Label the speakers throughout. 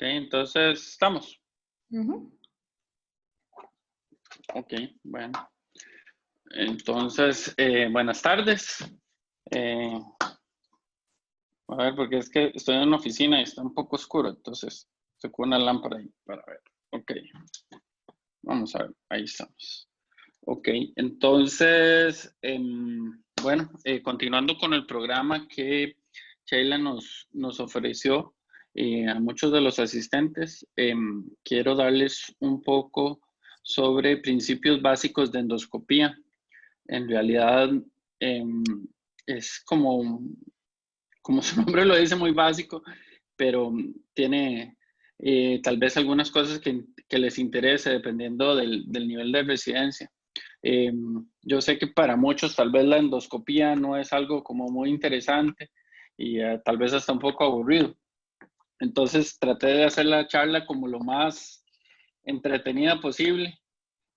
Speaker 1: Ok, entonces estamos.
Speaker 2: Ujú.
Speaker 1: Ok, bueno. Entonces, buenas tardes. Eh, a ver, porque es que estoy en una oficina y está un poco oscuro, entonces estoy con una lámpara ahí para ver. Ok, vamos a ver, ahí estamos. Ok, entonces, bueno, continuando con el programa que Sheila nos ofreció a muchos de los asistentes, quiero darles un poco sobre principios básicos de endoscopía. En realidad, em, es como su nombre lo dice, muy básico, pero tiene tal vez algunas cosas que les interese dependiendo del nivel de residencia. Yo sé que para muchos tal vez la endoscopía no es algo como muy interesante y tal vez hasta un poco aburrido. Entonces traté de hacer la charla como lo más entretenida posible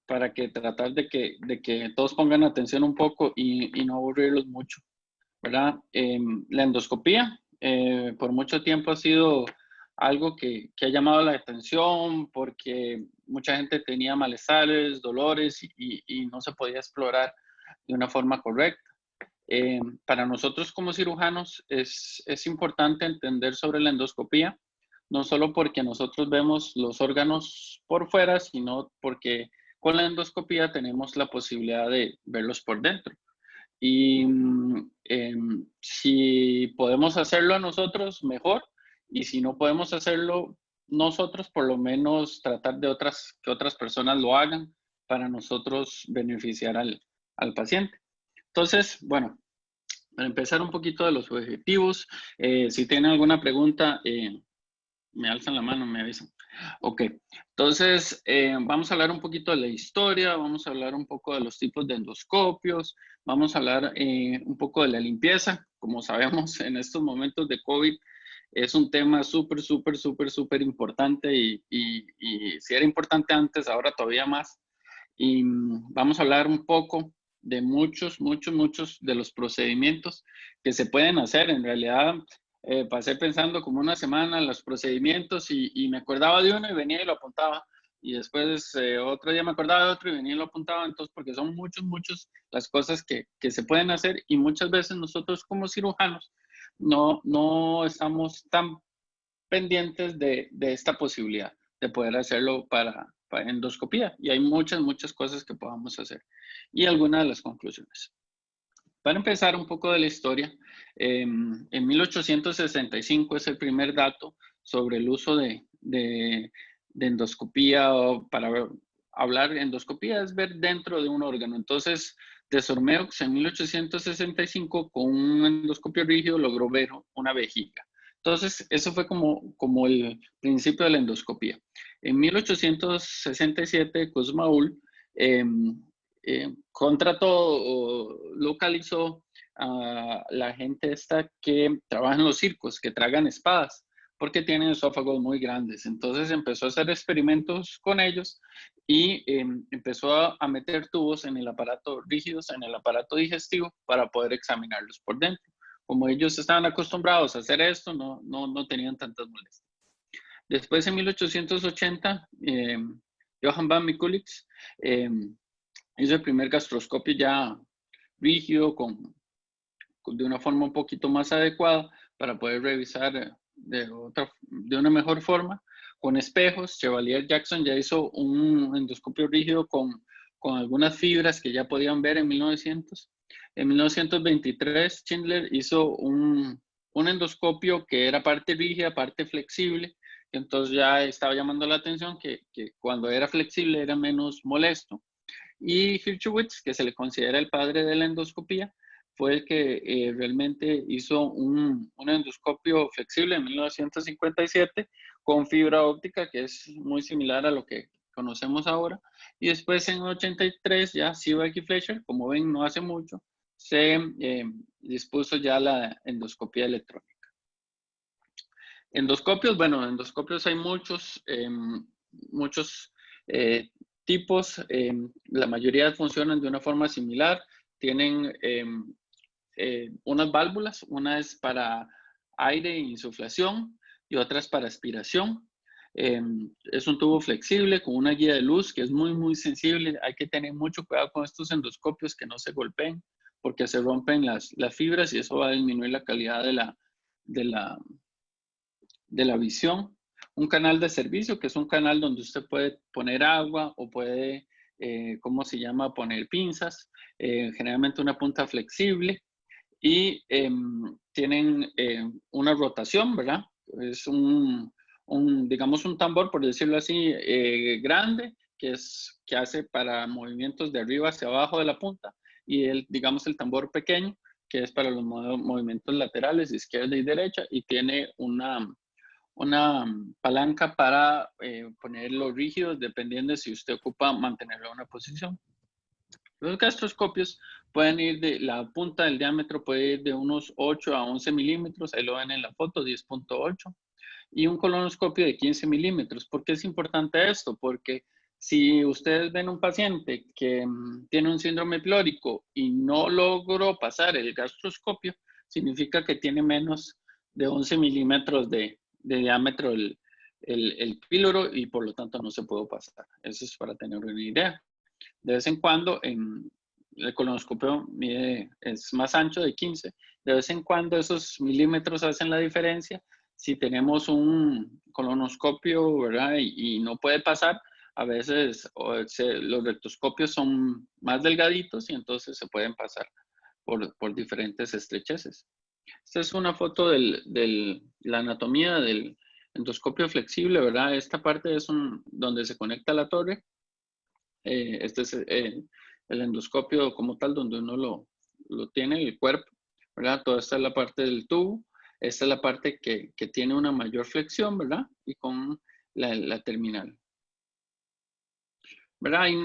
Speaker 1: para que tratar de que todos pongan atención un poco y no aburrirlos mucho, ¿verdad? La endoscopía por mucho tiempo ha sido algo que ha llamado la atención porque mucha gente tenía malestares, dolores y no se podía explorar de una forma correcta. Para nosotros como cirujanos es importante entender sobre la endoscopía, no solo porque nosotros vemos los órganos por fuera, sino porque con la endoscopía tenemos la posibilidad de verlos por dentro. Y si podemos hacerlo nosotros, mejor. Y si no podemos hacerlo nosotros, por lo menos tratar de que otras personas lo hagan para nosotros beneficiar al paciente. Entonces, bueno, para empezar un poquito de los objetivos, si tienen alguna pregunta, me alzan la mano, me avisan. Ok, entonces vamos a hablar un poquito de la historia, vamos a hablar un poco de los tipos de endoscopios, vamos a hablar un poco de la limpieza. Como sabemos, en estos momentos de COVID es un tema súper importante y si era importante antes, ahora todavía más. Y vamos a hablar un poco de muchos de los procedimientos que se pueden hacer. En realidad, pasé pensando como una semana los procedimientos y me acordaba de uno y venía y lo apuntaba. Y después otro día me acordaba de otro y venía y lo apuntaba. Entonces, porque son muchos las cosas que se pueden hacer y muchas veces nosotros como cirujanos no estamos tan pendientes de esta posibilidad de poder hacerlo para endoscopía. Y hay muchas cosas que podamos hacer. Y algunas de las conclusiones. Para empezar un poco de la historia, en 1865 es el primer dato sobre el uso de endoscopía. O para hablar, endoscopía es ver dentro de un órgano. Entonces, de Sormeaux en 1865 con un endoscopio rígido logró ver una vejiga. Entonces, eso fue como el principio de la endoscopía. En 1867, Kussmaul contrató o localizó a la gente esta que trabaja en los circos, que tragan espadas, porque tienen esófagos muy grandes. Entonces empezó a hacer experimentos con ellos y empezó a meter tubos en el aparato rígidos, en el aparato digestivo, para poder examinarlos por dentro. Como ellos estaban acostumbrados a hacer esto, no tenían tantas molestias. Después, en 1880, Johann van Mikulix hizo el primer gastroscopio ya rígido, de una forma un poquito más adecuada para poder revisar de una mejor forma, con espejos. Chevalier Jackson ya hizo un endoscopio rígido con algunas fibras que ya podían ver en 1900. En 1923, Schindler hizo un endoscopio que era parte rígida, parte flexible. Entonces ya estaba llamando la atención que cuando era flexible era menos molesto. Y Hirschowitz, que se le considera el padre de la endoscopía, fue el que realmente hizo un endoscopio flexible en 1957 con fibra óptica, que es muy similar a lo que conocemos ahora. Y después en 83 ya Sivak y Fleischer, como ven, no hace mucho, se dispuso ya la endoscopía electrónica. Endoscopios, bueno, endoscopios hay muchos tipos. La mayoría funcionan de una forma similar. Tienen unas válvulas, una es para aire e insuflación y otra es para aspiración. Es un tubo flexible con una guía de luz que es muy, muy sensible. Hay que tener mucho cuidado con estos endoscopios que no se golpeen porque se rompen las fibras y eso va a disminuir la calidad de la visión. Un canal de servicio, que es un canal donde usted puede poner agua o puede, ¿cómo se llama? Poner pinzas. Generalmente una punta flexible y tienen una rotación, ¿verdad? Es digamos, un tambor, por decirlo así, grande, que hace para movimientos de arriba hacia abajo de la punta, y digamos, el tambor pequeño, que es para los movimientos laterales, izquierda y derecha, y tiene una palanca para ponerlo rígido, dependiendo de si usted ocupa mantenerlo en una posición. Los gastroscopios pueden ir la punta del diámetro puede ir de unos 8 a 11 milímetros, ahí lo ven en la foto, 10.8, y un colonoscopio de 15 milímetros. ¿Por qué es importante esto? Porque si ustedes ven un paciente que tiene un síndrome pilórico y no logró pasar el gastroscopio, significa que tiene menos de 11 milímetros de diámetro el píloro y por lo tanto no se puede pasar. Eso es para tener una idea. De vez en cuando, el colonoscopio es más ancho de 15. De vez en cuando esos milímetros hacen la diferencia. Si tenemos un colonoscopio, ¿verdad? Y no puede pasar, a veces los rectoscopios son más delgaditos y entonces se pueden pasar por diferentes estrecheces. Esta es una foto de la anatomía del endoscopio flexible, ¿verdad? Esta parte es donde se conecta la torre. Este es el endoscopio como tal, donde uno lo tiene, el cuerpo, ¿verdad? Toda esta es la parte del tubo. Esta es la parte que tiene una mayor flexión, ¿verdad? Y con la terminal. ¿Verdad? Hay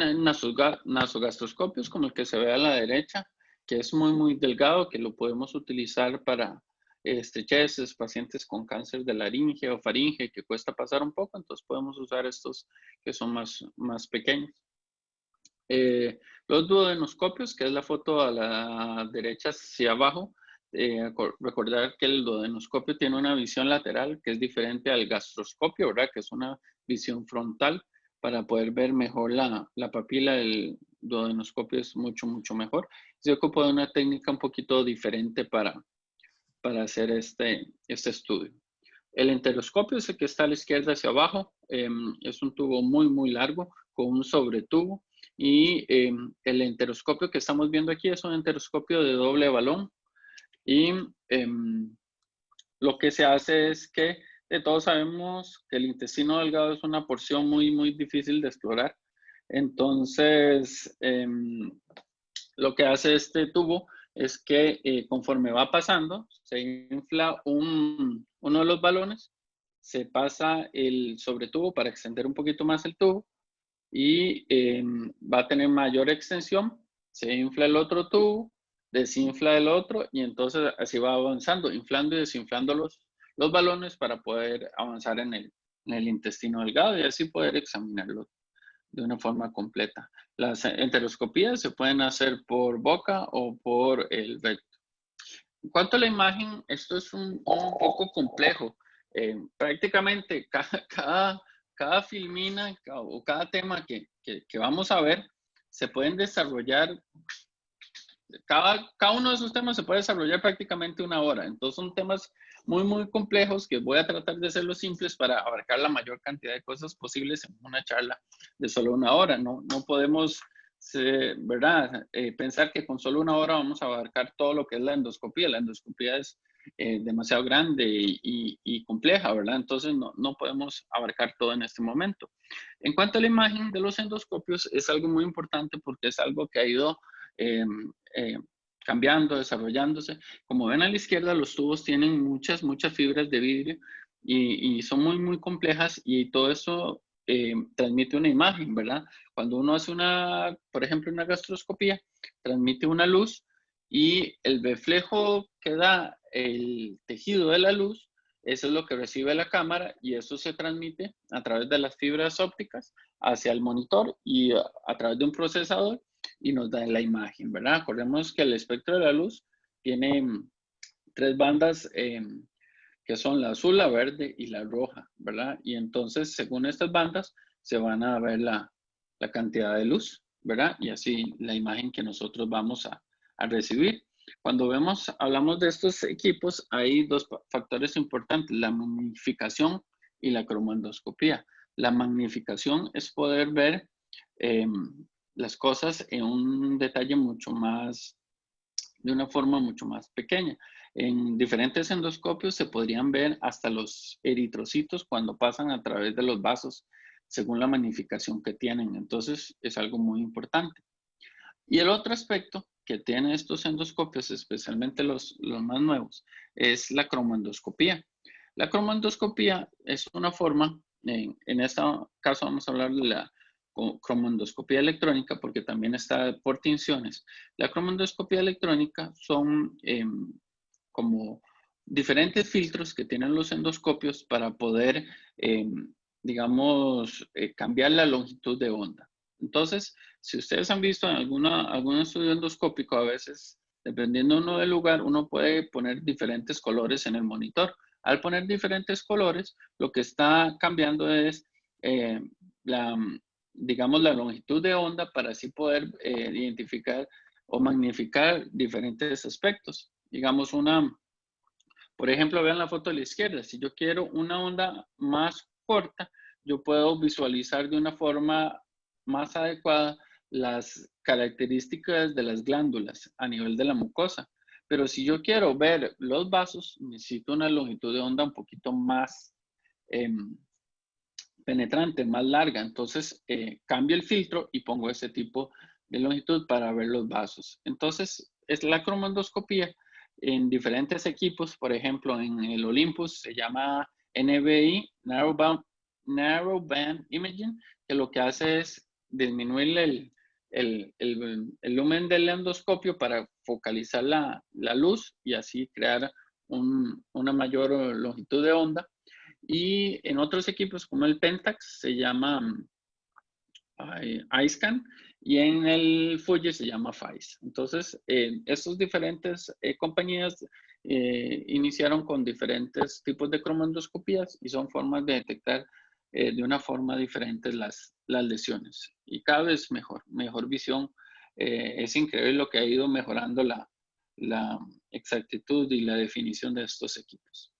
Speaker 1: nasogastroscopios como el que se ve a la derecha, que es muy, muy delgado, que lo podemos utilizar para estrecheces, pacientes con cáncer de laringe o faringe, que cuesta pasar un poco, entonces podemos usar estos que son más pequeños. Los duodenoscopios, que es la foto a la derecha hacia abajo, recordar que el duodenoscopio tiene una visión lateral que es diferente al gastroscopio, ¿verdad? Que es una visión frontal para poder ver mejor la papila del duodenoscopio es mucho, mucho mejor. Se ocupa de una técnica un poquito diferente para hacer este estudio. El enteroscopio es el que está a la izquierda hacia abajo. Es un tubo muy, muy largo con un sobretubo. Y el enteroscopio que estamos viendo aquí es un enteroscopio de doble balón. Y lo que se hace es que todos sabemos que el intestino delgado es una porción muy, muy difícil de explorar. Entonces, lo que hace este tubo es que conforme va pasando, se infla uno de los balones, se pasa el sobretubo para extender un poquito más el tubo y va a tener mayor extensión, se infla el otro tubo, desinfla el otro y entonces así va avanzando, inflando y desinflando los balones para poder avanzar en el intestino delgado y así poder examinarlo de una forma completa. Las enteroscopías se pueden hacer por boca o por el recto. En cuanto a la imagen, esto es un poco complejo. Prácticamente cada filmina o cada tema que vamos a ver se pueden desarrollar, cada uno de esos temas se puede desarrollar prácticamente una hora. Entonces son temas muy, muy complejos que voy a tratar de hacerlos simples para abarcar la mayor cantidad de cosas posibles en una charla de solo una hora. No podemos, ¿verdad? Pensar que con solo una hora vamos a abarcar todo lo que es la endoscopía. La endoscopía es demasiado grande y compleja, ¿verdad? Entonces no podemos abarcar todo en este momento. En cuanto a la imagen de los endoscopios, es algo muy importante porque es algo que ha ido cambiando, desarrollándose. Como ven a la izquierda, los tubos tienen muchas fibras de vidrio y son muy, muy complejas y todo eso transmite una imagen, ¿verdad? Cuando uno hace por ejemplo, una gastroscopía, transmite una luz y el reflejo que da el tejido de la luz, eso es lo que recibe la cámara y eso se transmite a través de las fibras ópticas hacia el monitor y a través de un procesador y nos da la imagen, ¿verdad? Recordemos que el espectro de la luz tiene tres bandas que son la azul, la verde y la roja, ¿verdad? Y entonces, según estas bandas, se van a ver la cantidad de luz, ¿verdad? Y así la imagen que nosotros vamos a recibir. Cuando hablamos de estos equipos, hay dos factores importantes, la magnificación y la cromandoscopía. La magnificación es poder ver las cosas en un detalle mucho más, de una forma mucho más pequeña. En diferentes endoscopios se podrían ver hasta los eritrocitos cuando pasan a través de los vasos, según la magnificación que tienen. Entonces, es algo muy importante. Y el otro aspecto que tienen estos endoscopios, especialmente los más nuevos, es la cromandoscopía. La cromandoscopía es una forma, en este caso vamos a hablar de la cromandoscopía electrónica, porque también está por tinciones. La cromandoscopía electrónica son como diferentes filtros que tienen los endoscopios para poder, digamos, cambiar la longitud de onda. Entonces, si ustedes han visto en algún estudio endoscópico, a veces, dependiendo uno del lugar, uno puede poner diferentes colores en el monitor. Al poner diferentes colores, lo que está cambiando es eh, la, digamos, la longitud de onda para así poder identificar o magnificar diferentes aspectos. Digamos, por ejemplo, vean la foto de la izquierda. Si yo quiero una onda más corta, yo puedo visualizar de una forma más adecuada las características de las glándulas a nivel de la mucosa. Pero si yo quiero ver los vasos, necesito una longitud de onda un poquito más penetrante, más larga. Entonces, cambio el filtro y pongo ese tipo de longitud para ver los vasos. Entonces, es la cromandoscopía en diferentes equipos. Por ejemplo, en el Olympus se llama NBI, Narrow Band Imaging, que lo que hace es disminuir el lumen del endoscopio para focalizar la luz y así crear una mayor longitud de onda. Y en otros equipos como el Pentax se llama iScan y en el Fuji se llama FAIS. Entonces, estos diferentes compañías iniciaron con diferentes tipos de cromandoscopías y son formas de detectar de una forma diferente las lesiones. Y cada vez mejor visión. Es increíble lo que ha ido mejorando la exactitud y la definición de estos equipos.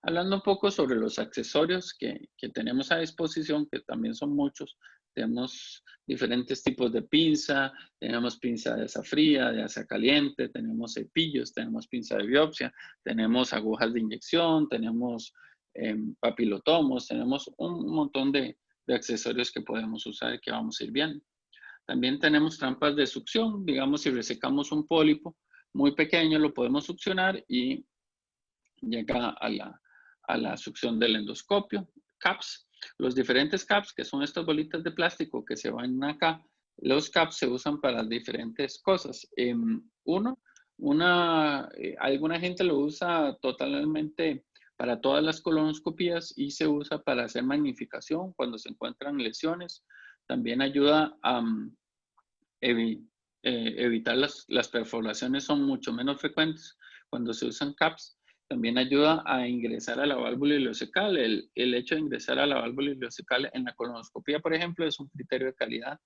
Speaker 1: Hablando un poco sobre los accesorios que tenemos a disposición, que también son muchos, tenemos diferentes tipos de pinza, tenemos pinza de asa fría, de asa caliente, tenemos cepillos, tenemos pinza de biopsia, tenemos agujas de inyección, tenemos papilotomos, tenemos un montón de accesorios que podemos usar y que vamos a ir viendo. También tenemos trampas de succión, digamos si resecamos un pólipo muy pequeño, lo podemos succionar y llega a la succión del endoscopio. CAPS, los diferentes CAPS, que son estas bolitas de plástico que se van acá, los CAPS se usan para diferentes cosas. Alguna gente lo usa totalmente para todas las colonoscopías y se usa para hacer magnificación cuando se encuentran lesiones. También ayuda a evitar las perforaciones, son mucho menos frecuentes cuando se usan CAPS. También ayuda a ingresar a la válvula ileocecal. El hecho de ingresar a la válvula ileocecal en la colonoscopía, por ejemplo, es un criterio de calidad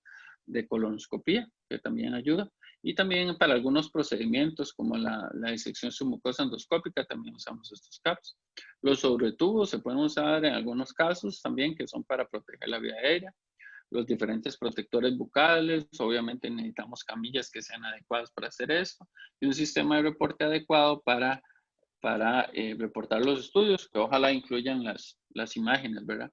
Speaker 1: de colonoscopía que también ayuda. Y también para algunos procedimientos como la disección submucosa endoscópica también usamos estos CAPS. Los sobretubos se pueden usar en algunos casos también que son para proteger la vía aérea. Los diferentes protectores bucales, obviamente necesitamos camillas que sean adecuadas para hacer esto y un sistema de reporte adecuado para reportar los estudios, que ojalá incluyan las imágenes, ¿verdad?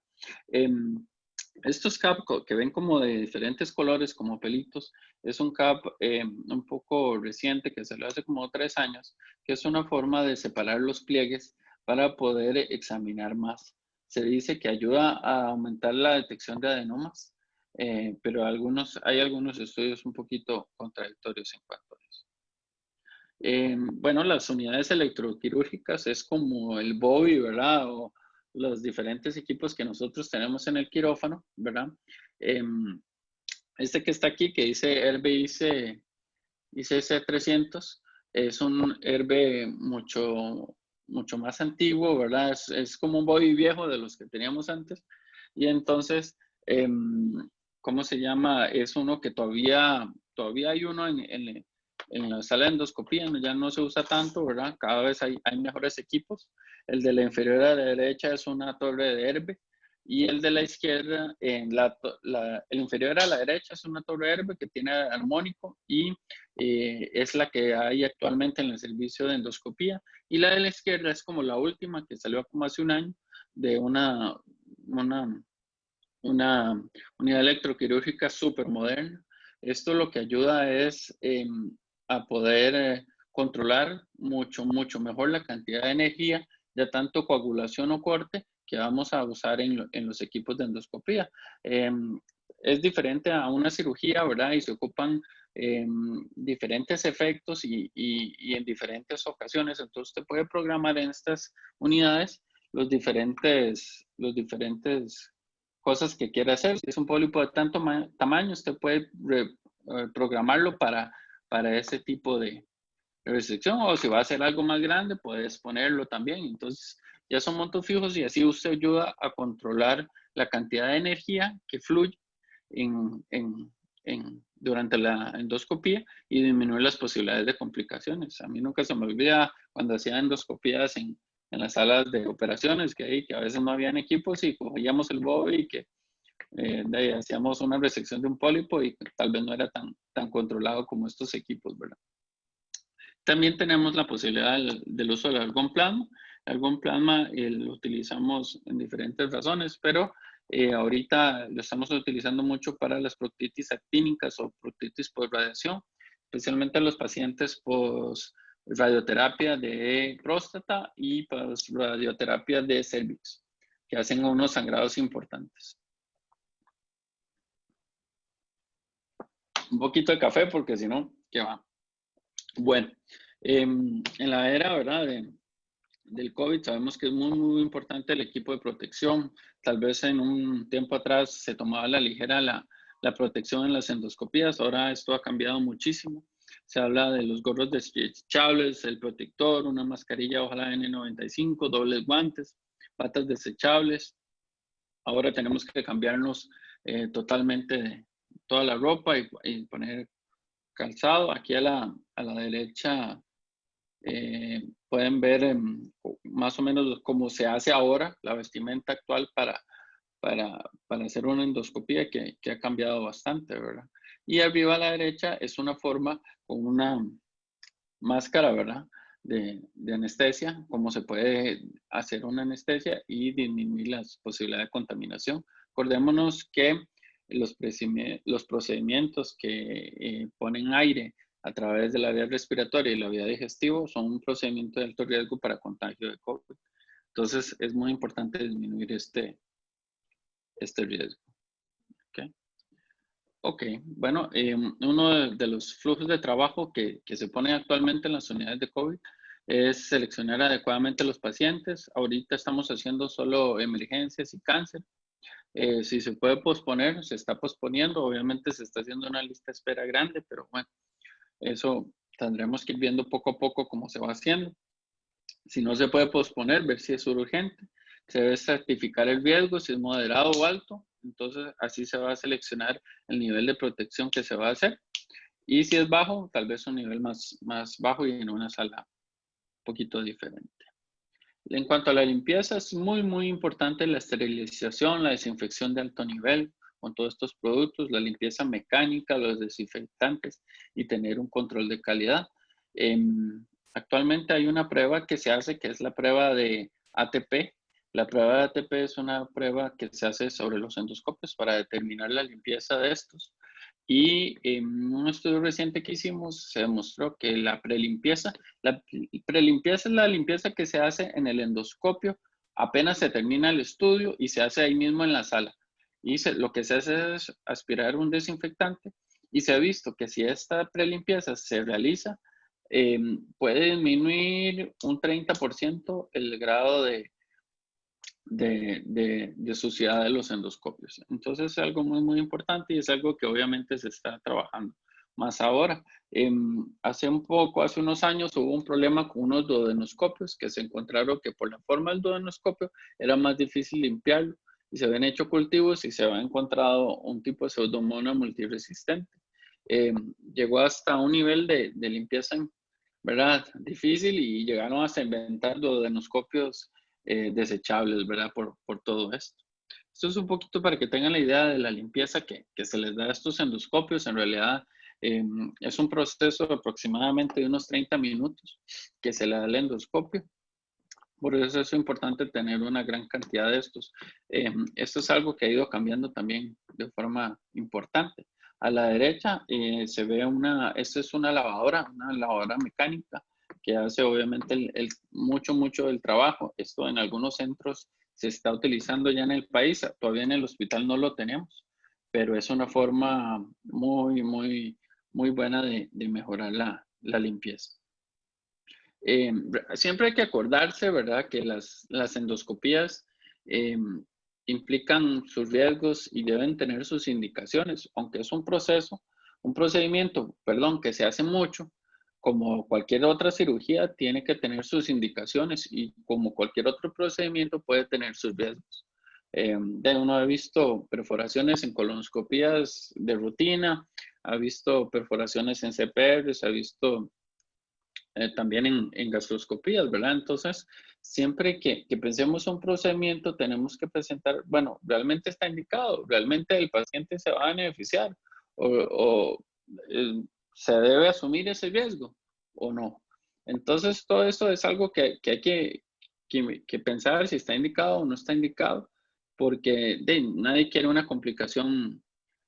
Speaker 1: Estos CAP que ven como de diferentes colores, como pelitos, es un CAP un poco reciente que salió hace como 3 años, que es una forma de separar los pliegues para poder examinar más. Se dice que ayuda a aumentar la detección de adenomas, pero hay algunos estudios un poquito contradictorios en cuanto a eso. Bueno, las unidades electroquirúrgicas es como el BOVI, ¿verdad? O los diferentes equipos que nosotros tenemos en el quirófano, ¿verdad? Este que está aquí, que dice IC300, es un Herbe mucho mucho más antiguo, ¿verdad? Es como un body viejo de los que teníamos antes. Y entonces, ¿cómo se llama? Es uno que todavía hay uno en la sala de endoscopía, ya no se usa tanto, ¿verdad? Cada vez hay mejores equipos. El de la inferior a la derecha es una torre de Herbe y el de la izquierda, el inferior a la derecha es una torre Herbe que tiene armónico y es la que hay actualmente en el servicio de endoscopía. Y la de la izquierda es como la última que salió como hace un año de una unidad electroquirúrgica súper moderna. Esto lo que ayuda es a poder controlar mucho mejor la cantidad de energía de tanto coagulación o corte que vamos a usar en los equipos de endoscopía. Es diferente a una cirugía, ¿verdad? Y se ocupan diferentes efectos y en diferentes ocasiones. Entonces, usted puede programar en estas unidades los diferentes cosas que quiera hacer. Si es un pólipo de tanto tamaño, usted puede programarlo para ese tipo de restricción, o si va a hacer algo más grande, puedes ponerlo también. Entonces, ya son montos fijos y así usted ayuda a controlar la cantidad de energía que fluye durante la endoscopía y disminuir las posibilidades de complicaciones. A mí nunca se me olvida cuando hacía endoscopías en las salas de operaciones, que a veces no habían equipos y cogíamos el BOE y que de ahí hacíamos una resección de un pólipo y tal vez no era tan controlado como estos equipos, ¿verdad? También tenemos la posibilidad del uso del argón plasma. El argón plasma lo utilizamos en diferentes razones, pero ahorita lo estamos utilizando mucho para las proctitis actínicas o proctitis por radiación, especialmente en los pacientes post radioterapia de próstata y post radioterapia de cervix, que hacen unos sangrados importantes. Un poquito de café porque si no, ¿qué va? Bueno, en la era, ¿verdad? Del COVID sabemos que es muy importante el equipo de protección. Tal vez en un tiempo atrás se tomaba a la ligera la protección en las endoscopías. Ahora esto ha cambiado muchísimo. Se habla de los gorros desechables, el protector, una mascarilla, ojalá N95, dobles guantes, patas desechables. Ahora tenemos que cambiarnos totalmente de toda la ropa y poner calzado. Aquí a la derecha pueden ver más o menos cómo se hace ahora la vestimenta actual para hacer una endoscopía que ha cambiado bastante, ¿verdad? Y arriba a la derecha es una forma con una máscara, ¿verdad? De anestesia, cómo se puede hacer una anestesia y disminuir las posibilidades de contaminación. Acordémonos que los procedimientos que ponen aire a través de la vía respiratoria y la vía digestiva son un procedimiento de alto riesgo para contagio de COVID. Entonces, es muy importante disminuir este riesgo. ¿Okay? Ok, bueno, uno de los flujos de trabajo que se ponen actualmente en las unidades de COVID es seleccionar adecuadamente a los pacientes. Ahorita estamos haciendo solo emergencias y cáncer. Si se puede posponer, se está posponiendo. Obviamente se está haciendo una lista de espera grande, pero bueno, eso tendremos que ir viendo poco a poco cómo se va haciendo. Si no se puede posponer, ver si es urgente. Se debe certificar el riesgo, si es moderado o alto. Entonces, así se va a seleccionar el nivel de protección que se va a hacer. Y si es bajo, tal vez un nivel más bajo y en una sala un poquito diferente. En cuanto a la limpieza, es muy importante la esterilización, la desinfección de alto nivel con todos estos productos, la limpieza mecánica, los desinfectantes y tener un control de calidad. Actualmente hay una prueba que se hace que es la prueba de ATP. La prueba de ATP es una prueba que se hace sobre los endoscopios para determinar la limpieza de estos. Y en un estudio reciente que hicimos se demostró que la prelimpieza es la limpieza que se hace en el endoscopio apenas se termina el estudio y se hace ahí mismo en la sala. Y lo que se hace es aspirar un desinfectante y se ha visto que si esta prelimpieza se realiza, puede disminuir un 30% el grado de suciedad de los endoscopios. Entonces es algo muy importante y es algo que obviamente se está trabajando más ahora. Hace unos años hubo un problema con unos duodenoscopios que se encontraron que por la forma del duodenoscopio era más difícil limpiarlo y se habían hecho cultivos y se había encontrado un tipo de pseudomonas multiresistente. Llegó hasta un nivel de limpieza, ¿verdad? Difícil y llegaron hasta inventar duodenoscopios desechables, ¿verdad? Por todo esto. Esto es un poquito para que tengan la idea de la limpieza que se les da a estos endoscopios. En realidad es un proceso de aproximadamente de unos 30 minutos que se le da el endoscopio. Por eso es importante tener una gran cantidad de estos. Esto es algo que ha ido cambiando también de forma importante. A la derecha se ve esta es una lavadora mecánica que hace obviamente mucho del trabajo. Esto en algunos centros se está utilizando ya en el país, todavía en el hospital no lo tenemos, pero es una forma muy buena de mejorar la limpieza. Siempre hay que acordarse, ¿verdad?, que las endoscopías implican sus riesgos y deben tener sus indicaciones, aunque es un procedimiento, perdón, que se hace mucho, como cualquier otra cirugía, tiene que tener sus indicaciones y como cualquier otro procedimiento puede tener sus riesgos. Uno ha visto perforaciones en colonoscopías de rutina, ha visto perforaciones en CPRs, ha visto también en gastroscopías, ¿verdad? Entonces, siempre que pensemos un procedimiento, tenemos que presentar, bueno, realmente está indicado, realmente el paciente se va a beneficiar o se debe asumir ese riesgo o no. Entonces, todo esto es algo que hay que pensar si está indicado o no está indicado, porque nadie quiere una complicación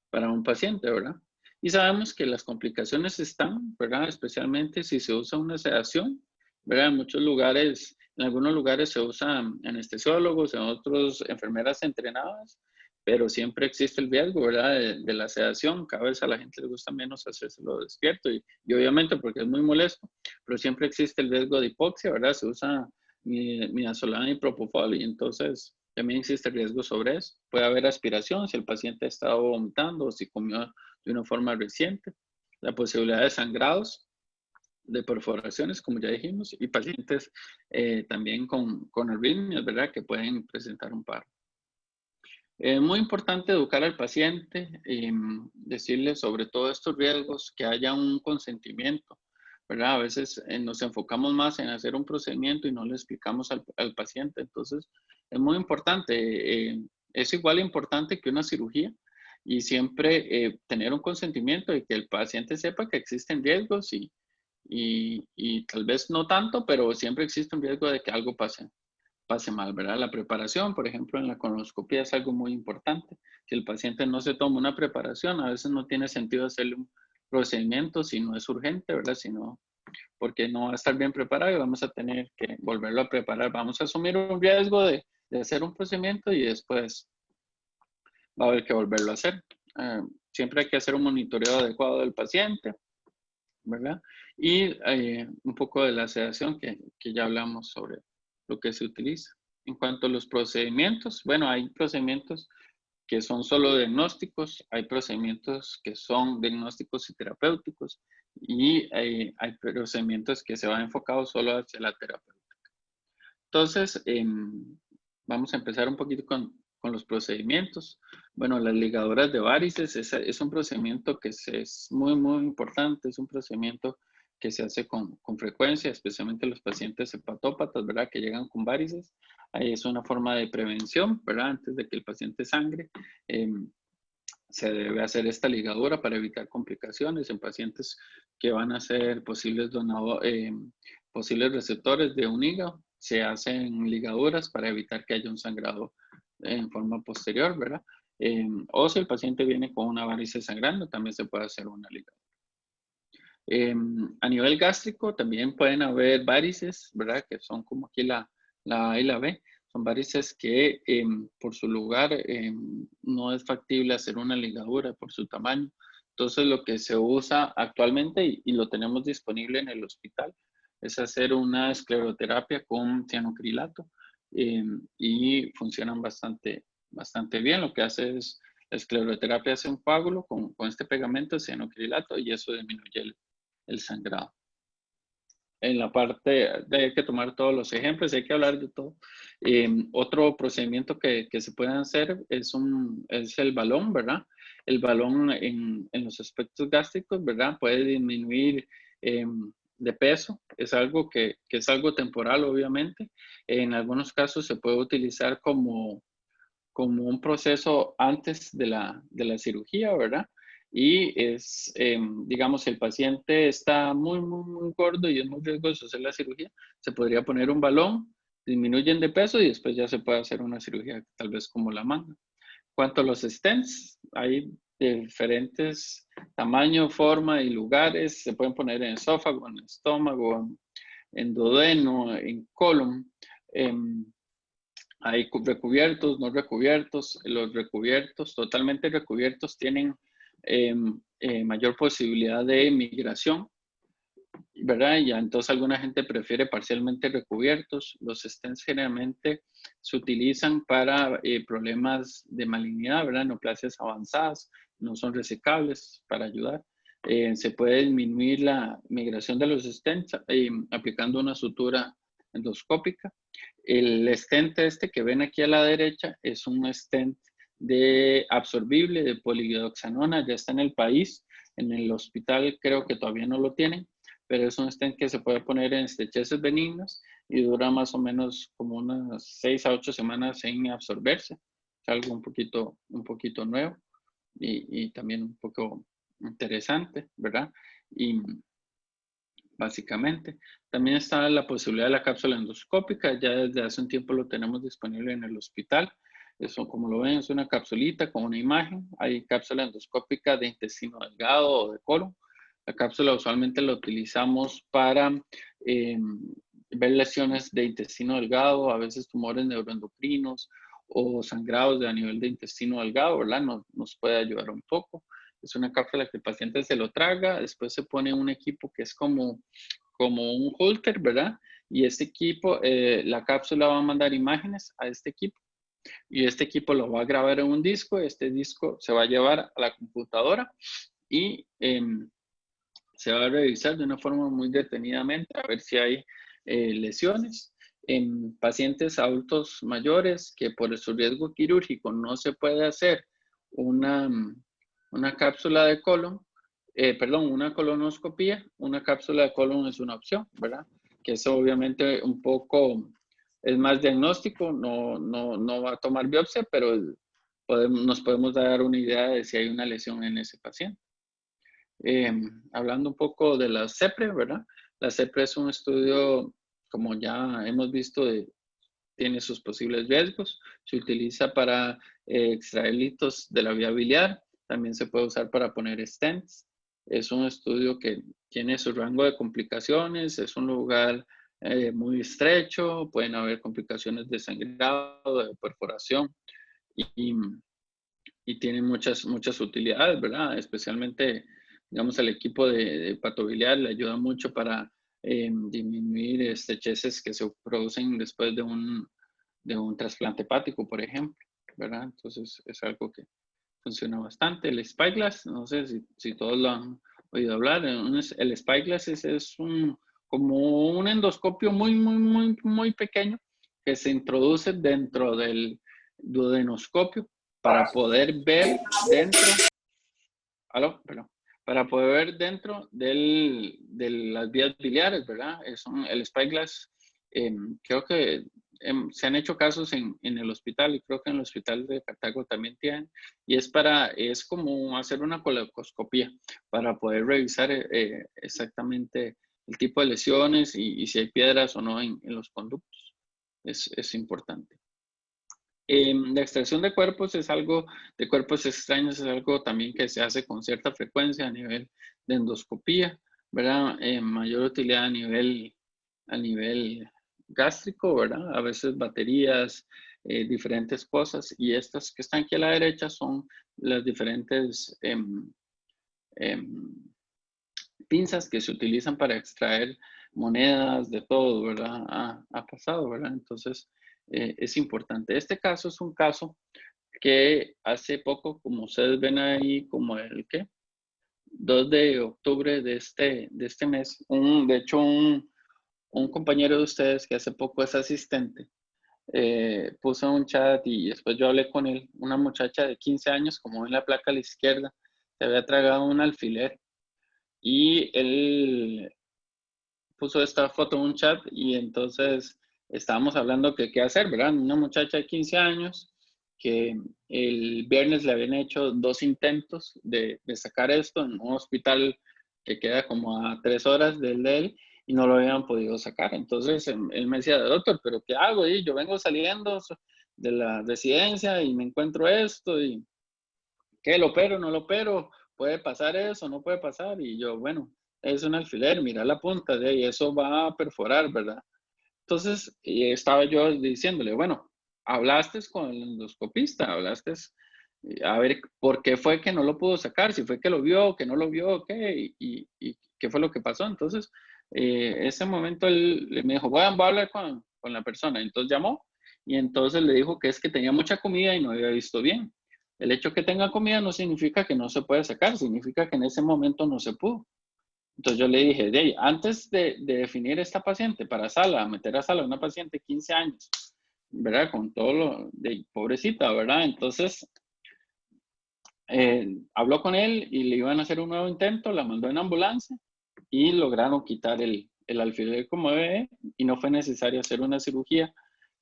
Speaker 1: para un paciente, ¿verdad? Y sabemos que las complicaciones están, ¿verdad? Especialmente si se usa una sedación, ¿verdad? En muchos lugares, en algunos lugares se usan anestesiólogos, en otros enfermeras entrenadas, pero siempre existe el riesgo, ¿verdad? De la sedación. Cada vez a la gente le gusta menos hacérselo despierto y obviamente porque es muy molesto, pero siempre existe el riesgo de hipoxia, ¿verdad? Se usa midazolam y propofol y entonces también existe riesgo sobre eso. Puede haber aspiración si el paciente ha estado vomitando o si comió de una forma reciente. La posibilidad de sangrados, de perforaciones, como ya dijimos, y pacientes también con arritmias, ¿verdad? Que pueden presentar un paro. Es muy importante educar al paciente, decirle sobre todos estos riesgos, que haya un consentimiento, ¿verdad? A veces nos enfocamos más en hacer un procedimiento y no le explicamos al paciente. Entonces, es muy importante, es igual importante que una cirugía y siempre tener un consentimiento y que el paciente sepa que existen riesgos y tal vez no tanto, pero siempre existe un riesgo de que algo pase mal, ¿verdad? La preparación, por ejemplo, en la colonoscopia es algo muy importante. Si el paciente no se toma una preparación, a veces no tiene sentido hacerle un procedimiento si no es urgente, ¿verdad? Sino porque no va a estar bien preparado y vamos a tener que volverlo a preparar. Vamos a asumir un riesgo de hacer un procedimiento y después va a haber que volverlo a hacer. Siempre hay que hacer un monitoreo adecuado del paciente, ¿verdad? Y un poco de la sedación que ya hablamos sobre lo que se utiliza. En cuanto a los procedimientos, bueno, hay procedimientos que son solo diagnósticos, hay procedimientos que son diagnósticos y terapéuticos y hay procedimientos que se van enfocados solo hacia la terapia. Entonces, vamos a empezar un poquito con los procedimientos. Bueno, las ligaduras de varices es un procedimiento que es muy importante, es un procedimiento que se hace con frecuencia, especialmente los pacientes hepatópatas, ¿verdad? Que llegan con varices. Ahí es una forma de prevención, ¿verdad? Antes de que el paciente sangre, se debe hacer esta ligadura para evitar complicaciones en pacientes que van a ser posibles receptores de un hígado. Se hacen ligaduras para evitar que haya un sangrado en forma posterior, ¿verdad? O si el paciente viene con una varice sangrando, también se puede hacer una ligadura. A nivel gástrico también pueden haber varices, ¿verdad? Que son como aquí la A y la B. Son varices que por su lugar no es factible hacer una ligadura por su tamaño. Entonces lo que se usa actualmente y lo tenemos disponible en el hospital es hacer una escleroterapia con cianocrilato y funcionan bastante bien. Lo que hace es La escleroterapia hace un coágulo con este pegamento de cianocrilato y eso disminuye el sangrado. En la parte hay que tomar todos los ejemplos, hay que hablar de todo. Otro procedimiento que se puede hacer es el balón, ¿verdad? El balón en los aspectos gástricos, ¿verdad? Puede disminuir de peso, es algo que es algo temporal, obviamente. En algunos casos se puede utilizar como un proceso antes de la cirugía, ¿verdad? Y es, digamos, si el paciente está muy, muy, muy gordo y es muy riesgoso hacer la cirugía, se podría poner un balón, disminuyen de peso y después ya se puede hacer una cirugía tal vez como la manga. Cuanto a los stents, hay de diferentes tamaños, forma y lugares. Se pueden poner en esófago, en estómago, en duodeno, en colon. Hay recubiertos, no recubiertos. Los recubiertos, totalmente recubiertos, tienen mayor posibilidad de migración, ¿verdad? Ya entonces alguna gente prefiere parcialmente recubiertos. Los stents generalmente se utilizan para problemas de malignidad, ¿verdad? Neoplasias avanzadas, no son resecables para ayudar. Se puede disminuir la migración de los stents aplicando una sutura endoscópica. El stent este que ven aquí a la derecha es un stent de absorbible de polidoxanona, ya está en el país. En el hospital creo que todavía no lo tienen, pero es un stent que se puede poner en estrecheces benignas y dura más o menos como unas 6 a 8 semanas en absorberse. Es algo un poquito nuevo y también un poco interesante, ¿verdad? Y básicamente. También está la posibilidad de la cápsula endoscópica, ya desde hace un tiempo lo tenemos disponible en el hospital. Eso, como lo ven, es una capsulita con una imagen. Hay cápsula endoscópica de intestino delgado o de colon. La cápsula usualmente la utilizamos para ver lesiones de intestino delgado, a veces tumores neuroendocrinos o sangrados a nivel de intestino delgado, ¿verdad? Nos puede ayudar un poco. Es una cápsula que el paciente se lo traga, después se pone un equipo que es como un holter, ¿verdad? Y este equipo, la cápsula va a mandar imágenes a este equipo y este equipo lo va a grabar en un disco. Este disco se va a llevar a la computadora y se va a revisar de una forma muy detenidamente a ver si hay lesiones. En pacientes adultos mayores que por su riesgo quirúrgico no se puede hacer una cápsula de colon, una colonoscopía, una cápsula de colon es una opción, ¿verdad? Que eso obviamente un poco es más diagnóstico, no va a tomar biopsia, pero nos podemos dar una idea de si hay una lesión en ese paciente. Hablando un poco de la CEPRE, ¿verdad? La CEPRE es un estudio, como ya hemos visto, tiene sus posibles riesgos. Se utiliza para extraer litos de la vía biliar. También se puede usar para poner stents. Es un estudio que tiene su rango de complicaciones. Es un lugar muy estrecho. Pueden haber complicaciones de sangrado, de perforación y tiene muchas utilidades, ¿verdad? Especialmente, digamos, el equipo de patobiliar le ayuda mucho para disminuir estrecheces que se producen después de un trasplante hepático, por ejemplo, ¿verdad? Entonces, es algo que funciona bastante. El Spyglass, no sé si todos lo han oído hablar. El Spyglass como un endoscopio muy pequeño que se introduce dentro del duodenoscopio para poder ver dentro, perdón, para poder ver dentro de las vías biliares, ¿verdad? El Spyglass, creo que se han hecho casos en el hospital y creo que en el hospital de Cartago también tienen, y es como hacer una coloscopía para poder revisar exactamente el tipo de lesiones y si hay piedras o no en los conductos. Es importante. La extracción de cuerpos de cuerpos extraños es algo también que se hace con cierta frecuencia a nivel de endoscopía, ¿verdad? Mayor utilidad a nivel gástrico, ¿verdad? A veces baterías, diferentes cosas, y estas que están aquí a la derecha son las diferentes pinzas que se utilizan para extraer monedas, de todo, ¿verdad? Ha pasado, ¿verdad? Entonces, es importante. Este caso es un caso que hace poco, como ustedes ven ahí, como el, ¿qué? 2 de octubre de este mes, de hecho, un compañero de ustedes que hace poco es asistente, puso un chat y después yo hablé con él, una muchacha de 15 años, como ven la placa a la izquierda, se había tragado un alfiler y él puso esta foto en un chat y entonces estábamos hablando que qué hacer, ¿verdad? Una muchacha de 15 años que el viernes le habían hecho 2 intentos de sacar esto en un hospital que queda como a 3 horas del de él y no lo habían podido sacar. Entonces él me decía, doctor, ¿pero qué hago? Y yo vengo saliendo de la residencia y me encuentro esto y ¿qué? ¿Lo opero? ¿No lo opero? ¿Puede pasar eso? ¿No puede pasar? Y yo, bueno, es un alfiler, mira la punta de ahí, eso va a perforar, ¿verdad? Entonces, estaba yo diciéndole, bueno, hablaste con el endoscopista, hablaste a ver por qué fue que no lo pudo sacar, si fue que lo vio, que no lo vio, qué, y qué fue lo que pasó. Entonces, ese momento él me dijo, voy a hablar con la persona. Entonces llamó y entonces le dijo que es que tenía mucha comida y no había visto bien. El hecho que tenga comida no significa que no se puede sacar, significa que en ese momento no se pudo. Entonces yo le dije, de ahí, antes de definir esta paciente para sala, meter a sala a una paciente de 15 años, ¿verdad? Con todo lo de pobrecita, ¿verdad? Entonces habló con él y le iban a hacer un nuevo intento, la mandó en ambulancia y lograron quitar el alfiler como bebé y no fue necesario hacer una cirugía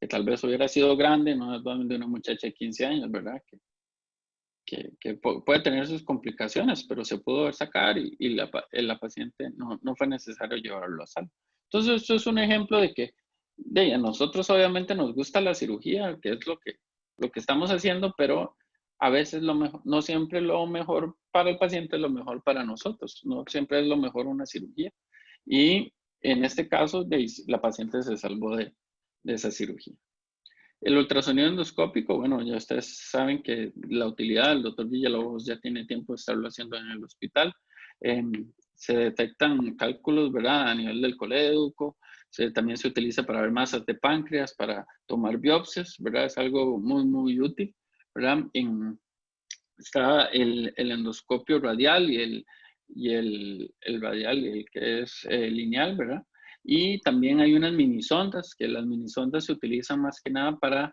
Speaker 1: que tal vez hubiera sido grande, no de una muchacha de 15 años, ¿verdad? Que puede tener sus complicaciones, pero se pudo sacar y la paciente no fue necesario llevarlo a sala. Entonces, esto es un ejemplo de que a nosotros obviamente nos gusta la cirugía, que es lo que estamos haciendo, pero a veces lo mejor, no siempre lo mejor para el paciente es lo mejor para nosotros, no siempre es lo mejor una cirugía. Y en este caso, la paciente se salvó de esa cirugía. El ultrasonido endoscópico, bueno, ya ustedes saben que la utilidad, el doctor Villalobos ya tiene tiempo de estarlo haciendo en el hospital. Se detectan cálculos, ¿verdad? A nivel del colédoco. También se utiliza para ver masas de páncreas, para tomar biopsias, ¿verdad? Es algo muy, muy útil, ¿verdad? Está el endoscopio radial y el radial, el que es lineal, ¿verdad? Y también hay unas minisondas, que las minisondas se utilizan más que nada para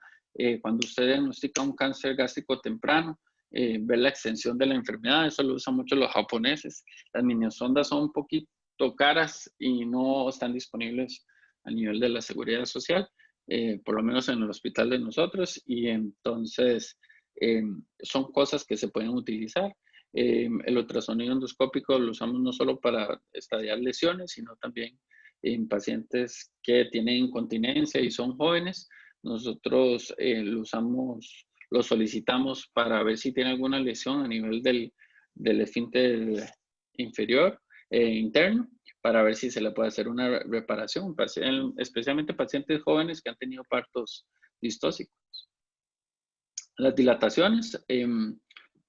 Speaker 1: cuando usted diagnostica un cáncer gástrico temprano, ver la extensión de la enfermedad. Eso lo usan mucho los japoneses. Las minisondas son un poquito caras y no están disponibles a nivel de la seguridad social, por lo menos en el hospital de nosotros. Y entonces son cosas que se pueden utilizar. El ultrasonido endoscópico lo usamos no solo para estadiar lesiones, sino también en pacientes que tienen incontinencia y son jóvenes. Nosotros lo solicitamos para ver si tiene alguna lesión a nivel del esfínter inferior interno, para ver si se le puede hacer una reparación, especialmente pacientes jóvenes que han tenido partos distóxicos. Las dilataciones,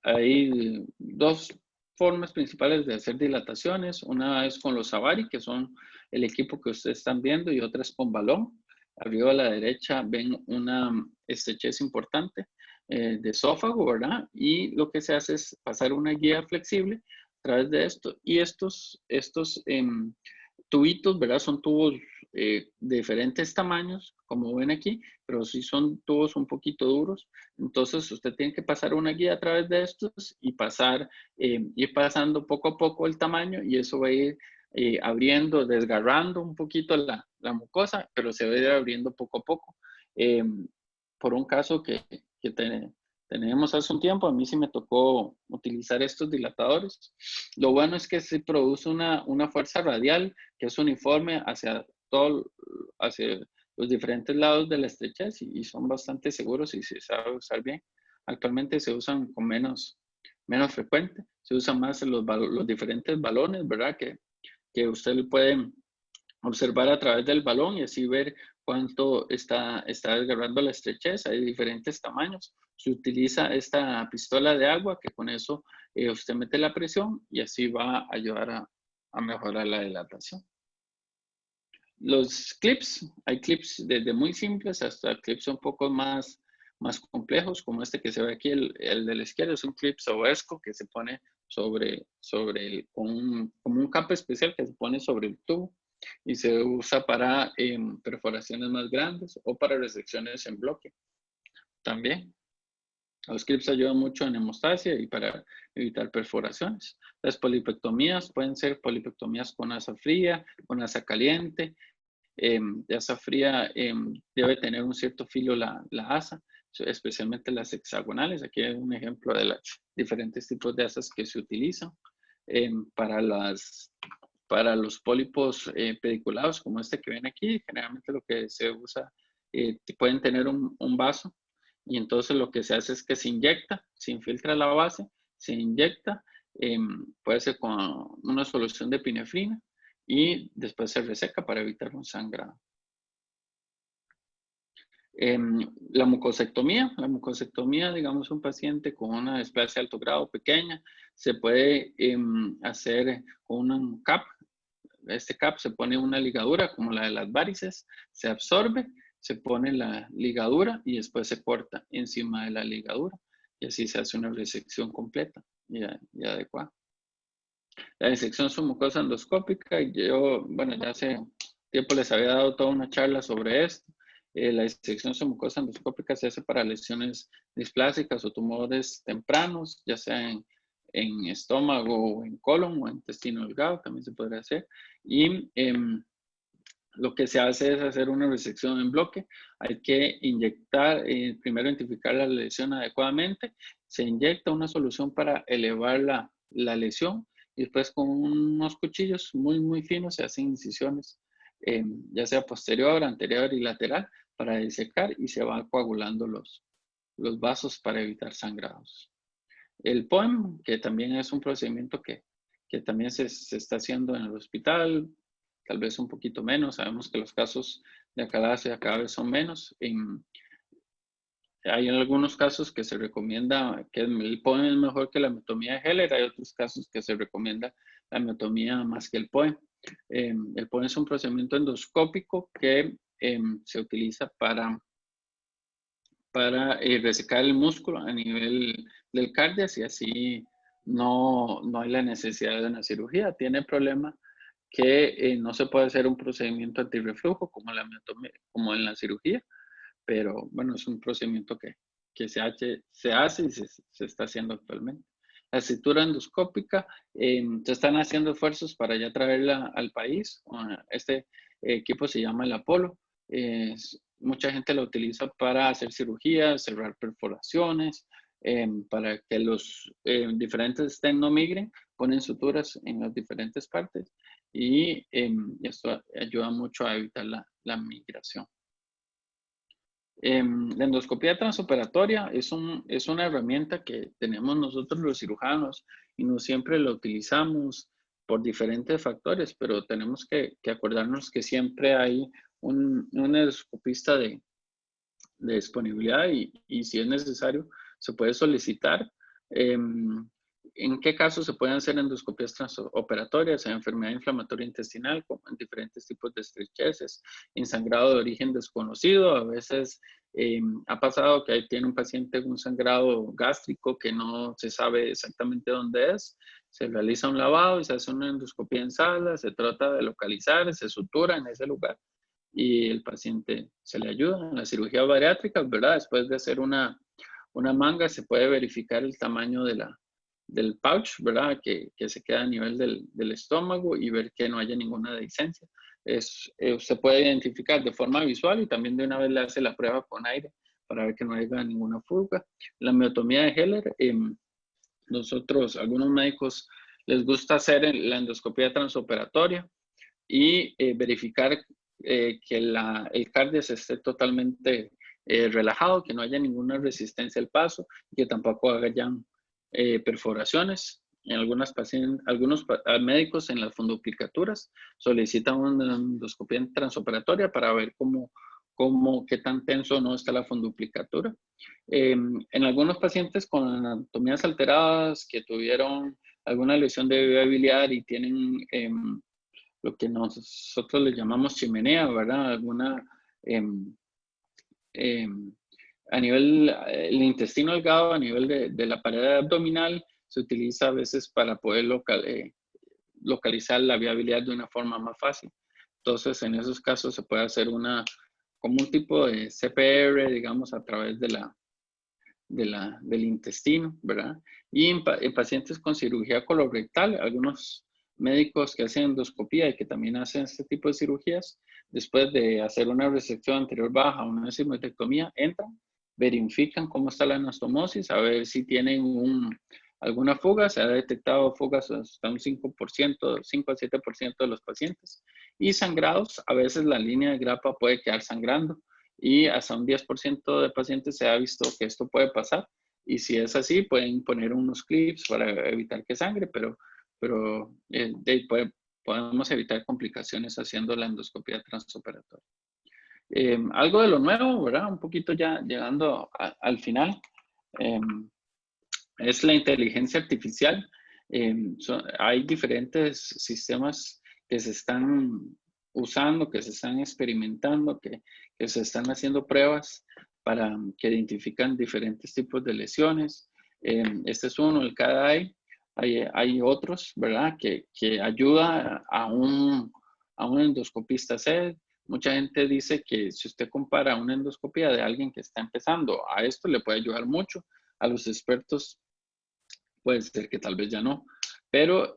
Speaker 1: hay dos formas principales de hacer dilataciones. Una es con los Savari, que son el equipo que ustedes están viendo, y otra es con balón. Arriba a la derecha ven una estrechez importante de esófago, ¿verdad? Y lo que se hace es pasar una guía flexible a través de esto. Y estos tubitos, ¿verdad? Son tubos de diferentes tamaños, como ven aquí, pero sí son tubos un poquito duros. Entonces, usted tiene que pasar una guía a través de estos y ir pasando poco a poco el tamaño y eso va a ir abriendo, desgarrando un poquito la mucosa, pero se va a ir abriendo poco a poco. Eh, por un caso que tenemos hace un tiempo, a mí sí me tocó utilizar estos dilatadores. Lo bueno es que se produce una fuerza radial que es uniforme hacia los diferentes lados de la estrechez y son bastante seguros y se sabe usar bien. Actualmente se usan con menos frecuente, se usan más los diferentes balones, ¿verdad? Que usted puede observar a través del balón y así ver cuánto está desgarrando la estrechez. Hay diferentes tamaños. Se utiliza esta pistola de agua que con eso usted mete la presión y así va a ayudar a mejorar la dilatación. Los clips, hay clips desde muy simples hasta clips un poco más más complejos, como este que se ve aquí, el de la izquierda, es un clip Sobesco que se pone como un capa especial que se pone sobre el tubo y se usa para perforaciones más grandes o para resecciones en bloque también. Los clips ayudan mucho en hemostasia y para evitar perforaciones. Las polipectomías pueden ser polipectomías con asa fría, con asa caliente. De asa fría debe tener un cierto filo la asa, especialmente las hexagonales. Aquí hay un ejemplo de los diferentes tipos de asas que se utilizan para los pólipos pediculados, como este que ven aquí. Generalmente lo que se usa, pueden tener un vaso y entonces lo que se hace es que se inyecta, se infiltra la base, se inyecta, puede ser con una solución de epinefrina y después se reseca para evitar un sangrado. La mucosectomía, digamos, un paciente con una displasia de alto grado pequeña, se puede hacer con un CAP. Este CAP se pone una ligadura como la de las varices, se absorbe, se pone la ligadura y después se corta encima de la ligadura y así se hace una resección completa y adecuada. La disección submucosa endoscópica, yo, bueno, ya hace tiempo les había dado toda una charla sobre esto. La disección submucosa endoscópica se hace para lesiones displásicas o tumores tempranos, ya sea en estómago o en colon o en intestino delgado, también se podría hacer. Y lo que se hace es hacer una resección en bloque. Hay que inyectar, primero identificar la lesión adecuadamente. Se inyecta una solución para elevar la lesión y después con unos cuchillos muy, muy finos se hacen incisiones, ya sea posterior, anterior y lateral, para disecar y se van coagulando los vasos para evitar sangrados. El POEM, que también es un procedimiento que también se está haciendo en el hospital, tal vez un poquito menos. Sabemos que los casos de acalasia cada vez son menos. Hay algunos casos que se recomienda que el POEM es mejor que la miotomía de Heller. Hay otros casos que se recomienda la miotomía más que el POEM. El POEM es un procedimiento endoscópico que se utiliza para resecar el músculo a nivel del cardio y así no hay la necesidad de una cirugía. Tiene el problema que no se puede hacer un procedimiento antirreflujo como en la cirugía, pero bueno, es un procedimiento que se hace y se está haciendo actualmente. La cintura endoscópica, se están haciendo esfuerzos para ya traerla al país. Este equipo se llama el Apolo. Mucha gente lo utiliza para hacer cirugías, cerrar perforaciones, para que los diferentes stent no migren, ponen suturas en las diferentes partes y esto ayuda mucho a evitar la migración. La endoscopía transoperatoria es una herramienta que tenemos nosotros los cirujanos y no siempre la utilizamos por diferentes factores, pero tenemos que acordarnos que siempre hay un endoscopista de disponibilidad y si es necesario se puede solicitar. ¿En qué casos se pueden hacer endoscopías transoperatorias? En enfermedad inflamatoria intestinal, como en diferentes tipos de estrecheces, en sangrado de origen desconocido. A veces ha pasado que tiene un paciente un sangrado gástrico que no se sabe exactamente dónde es. Se realiza un lavado y se hace una endoscopía en sala, se trata de localizar, se sutura en ese lugar y el paciente se le ayuda. En la cirugía bariátrica, ¿verdad? Después de hacer una manga se puede verificar el tamaño del pouch, ¿verdad? Que se queda a nivel del estómago y ver que no haya ninguna dehiscencia. Se puede identificar de forma visual y también de una vez le hace la prueba con aire para ver que no haya ninguna fuga. La miotomía de Heller, algunos médicos les gusta hacer la endoscopía transoperatoria y verificar que el cardio esté totalmente relajado, que no haya ninguna resistencia al paso, que tampoco hayan perforaciones. En algunos médicos en las funduplicaturas solicitan una endoscopia transoperatoria para ver qué tan tenso no está la funduplicatura. En algunos pacientes con anatomías alteradas que tuvieron alguna lesión de viabilidad y tienen lo que nosotros le llamamos chimenea, ¿verdad? Alguna a nivel, el intestino delgado, a nivel de la pared abdominal, se utiliza a veces para poder localizar la viabilidad de una forma más fácil. Entonces, en esos casos se puede hacer como un tipo de CPR, digamos, a través del intestino, ¿verdad? Y en pacientes con cirugía colorectal, algunos médicos que hacen endoscopía y que también hacen este tipo de cirugías, después de hacer una resección anterior baja, una sigmoidectomía, entran, verifican cómo está la anastomosis, a ver si tienen alguna fuga, se ha detectado fugas hasta un 5%, 5 al 7% de los pacientes, y sangrados, a veces la línea de grapa puede quedar sangrando, y hasta un 10% de pacientes se ha visto que esto puede pasar, y si es así, pueden poner unos clips para evitar que sangre, pero podemos evitar complicaciones haciendo la endoscopia transoperatoria. Algo de lo nuevo, ¿verdad? Un poquito ya llegando al final, es la inteligencia artificial. Hay diferentes sistemas que se están usando, que se están experimentando, que se están haciendo pruebas para que identifican diferentes tipos de lesiones. Este es uno, el CAD-AI. Hay otros, ¿verdad? Que ayuda a un endoscopista a hacer. Mucha gente dice que si usted compara una endoscopia de alguien que está empezando a esto, le puede ayudar mucho. A los expertos puede ser que tal vez ya no, pero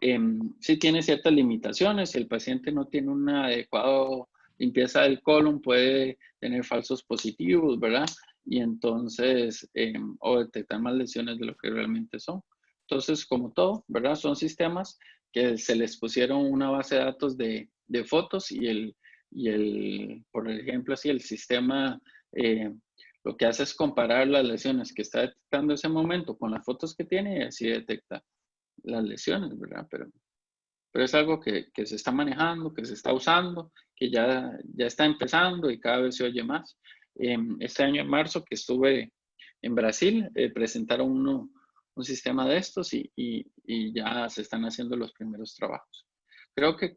Speaker 1: sí tiene ciertas limitaciones. Si el paciente no tiene una adecuada limpieza del colon, puede tener falsos positivos, ¿verdad? Y entonces, o detectar más lesiones de lo que realmente son. Entonces, como todo, ¿verdad? Son sistemas que se les pusieron una base de datos de fotos por ejemplo, así el sistema lo que hace es comparar las lesiones que está detectando en ese momento con las fotos que tiene y así detecta las lesiones, ¿verdad? Pero es algo que se está manejando, que se está usando, que ya está empezando y cada vez se oye más. Este año en marzo que estuve en Brasil, presentaron un sistema de estos y ya se están haciendo los primeros trabajos. Creo que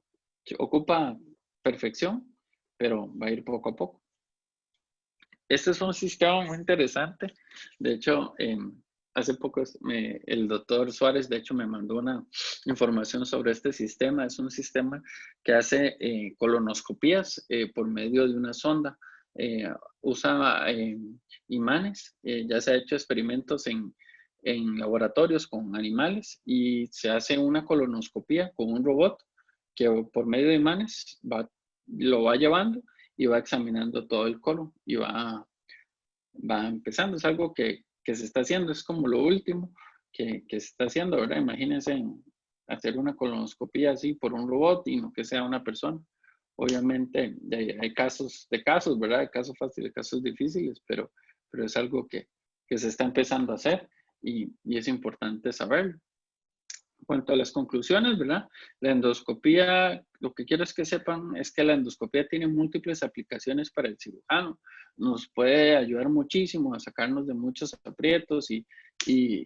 Speaker 1: ocupa perfección, pero va a ir poco a poco. Este es un sistema muy interesante. De hecho, hace poco el doctor Suárez, de hecho, me mandó una información sobre este sistema. Es un sistema que hace colonoscopías por medio de una sonda. Usa imanes. Ya se ha hecho experimentos en laboratorios con animales y se hace una colonoscopía con un robot que por medio de imanes lo va llevando y va examinando todo el colon y va empezando. Es algo que se está haciendo, es como lo último que se está haciendo, ¿verdad? Imagínense hacer una colonoscopía así por un robot y no que sea una persona. Obviamente hay casos de casos, ¿verdad? Hay casos fáciles, casos difíciles, pero es algo que se está empezando a hacer y es importante saberlo. En cuanto a las conclusiones, ¿verdad? La endoscopía, lo que quiero es que sepan es que la endoscopía tiene múltiples aplicaciones para el cirujano. Nos puede ayudar muchísimo a sacarnos de muchos aprietos y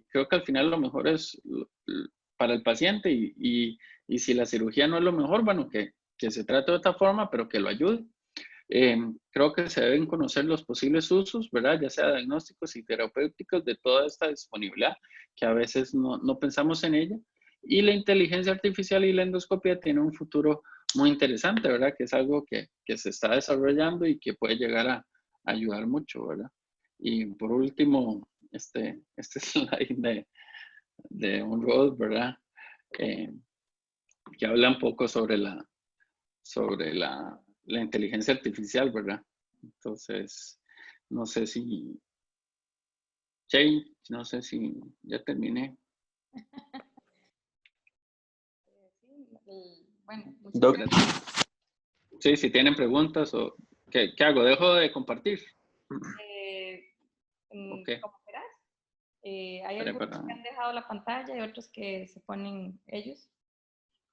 Speaker 1: creo que al final lo mejor es para el paciente y si la cirugía no es lo mejor, bueno, que se trate de otra forma, pero que lo ayude. Creo que se deben conocer los posibles usos, ¿verdad? Ya sea diagnósticos y terapéuticos de toda esta disponibilidad, que a veces no pensamos en ella. Y la inteligencia artificial y la endoscopia tienen un futuro muy interesante, ¿verdad? Que es algo que se está desarrollando y que puede llegar a ayudar mucho, ¿verdad? Y por último, este slide de un robot, ¿verdad? Que habla un poco sobre la inteligencia artificial, ¿verdad? Entonces, no sé si, Jay, no sé si ya terminé.
Speaker 2: Bueno, muchas gracias.
Speaker 1: Sí, si tienen preguntas o ¿qué hago? ¿Dejo de compartir?
Speaker 2: Okay. Como quieras. Hay algunos que han dejado la pantalla y otros que se ponen ellos.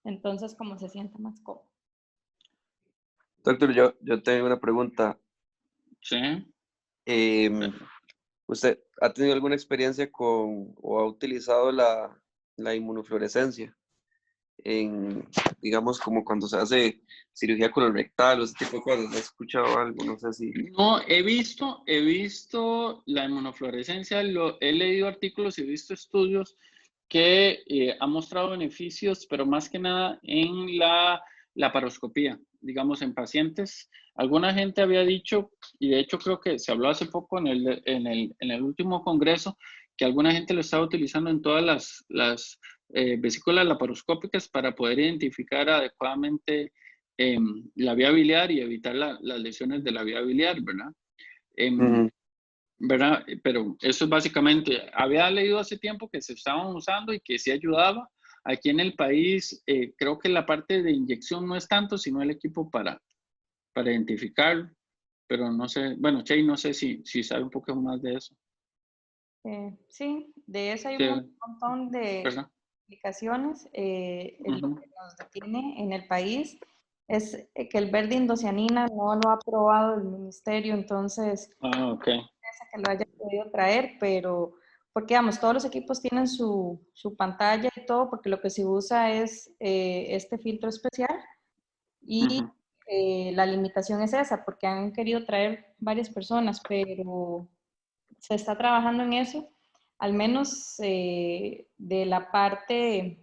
Speaker 2: Entonces, como se sienta más cómodo.
Speaker 3: Doctor, yo tengo una pregunta.
Speaker 1: Sí.
Speaker 3: ¿Usted ha tenido alguna experiencia con o ha utilizado la inmunofluorescencia digamos, como cuando se hace cirugía colorectal o ese tipo de cosas? ¿Has escuchado algo? No sé si...
Speaker 1: No, he visto la inmunofluorescencia, he leído artículos y he visto estudios que han mostrado beneficios, pero más que nada en la laparoscopía, digamos, en pacientes. Alguna gente había dicho, y de hecho creo que se habló hace poco en el último congreso, que alguna gente lo estaba utilizando en todas las vesículas laparoscópicas para poder identificar adecuadamente la vía biliar y evitar las lesiones de la vía biliar, ¿verdad?
Speaker 3: Ujú.
Speaker 1: ¿Verdad? Pero eso es básicamente, había leído hace tiempo que se estaban usando y que sí ayudaba. Aquí en el país, creo que la parte de inyección no es tanto, sino el equipo para identificarlo. Pero no sé, bueno, Che, no sé si sabe un poco más de eso.
Speaker 2: Sí, de eso hay
Speaker 1: Sí,
Speaker 2: un montón de
Speaker 1: ¿verdad?
Speaker 2: aplicaciones. Lo
Speaker 1: Ujú.
Speaker 2: que nos detiene en el país es que el verde indocianina no lo ha aprobado el ministerio, entonces
Speaker 1: Ah, ok.
Speaker 2: esa que lo haya podido traer, pero porque digamos, todos los equipos tienen su pantalla y todo, porque lo que se usa es este filtro especial y
Speaker 1: Ujú.
Speaker 2: la limitación es esa, porque han querido traer varias personas, pero se está trabajando en eso, al menos de la parte